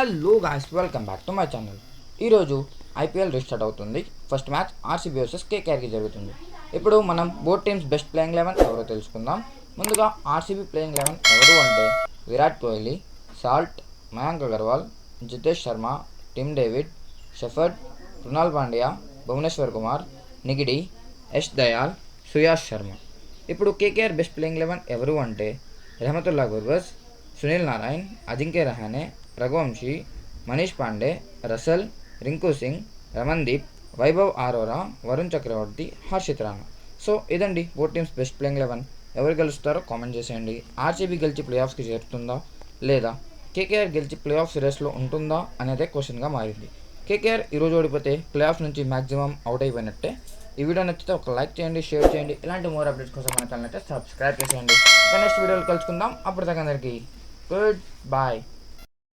Hello guys, welcome back to my channel. ఈరోజు IPL restart అవుతుంది. First match RCB versus కేకేఆర్కి జరుగుతుంది. ఇప్పుడు మనం బోత్ టీమ్స్ బెస్ట్ ప్లేయింగ్ 11 ఎవరో తెలుసుకుందాం. ముందుగా ఆర్సీబీ ప్లేయింగ్ 11 ఎవరు అంటే Virat Kohli, Salt, Mayank Agarwal, Jitesh Sharma, Tim David, Shepherd, Krunal Pandya, Bhuvneshwar Kumar, Ngidi, Yash Dayal, Suyash Sharma. ఇప్పుడు కేకేఆర్ బెస్ట్ ప్లేయింగ్ 11 ఎవరు అంటే Rahmanullah Gurbaz, Sunil Narine, Ajinkya Rahane, Raghuvanshi, Manish Pandey, Russell, Rinku Singh, Ramandeep, Vaibhav Arora, Varun Chakravarthy, Harshit Rana. So ఇదండి బోత్ టీమ్స్ బెస్ట్ ప్లేయింగ్ 11. ఎవరు గెలుస్తారో కామెంట్ చేసేయండి. ఆర్సీబీ గెలిచి ప్లే ఆఫ్స్కి చేరుతుందా లేదా కేకేఆర్ గెలిచి ప్లే ఆఫ్ సిరీస్లో ఉంటుందా అనేదే క్వశ్చన్గా మారింది. కేకేఆర్ ఈరోజు ఓడిపోతే ప్లే ఆఫ్ నుంచి మ్యాక్సిమం అవుట్ అయిపోయినట్టే. ఈ వీడియో నచ్చితే ఒక లైక్ చేయండి, షేర్ చేయండి. ఇలాంటి మోర్ అప్డేట్స్ కోసం మన ఛానల్ అయితే సబ్స్క్రైబ్ చేసేయండి. నెక్స్ట్ వీడియోలో కలుసుకుందాం. అప్పటిదాకా అందరికీ గుడ్ బాయ్.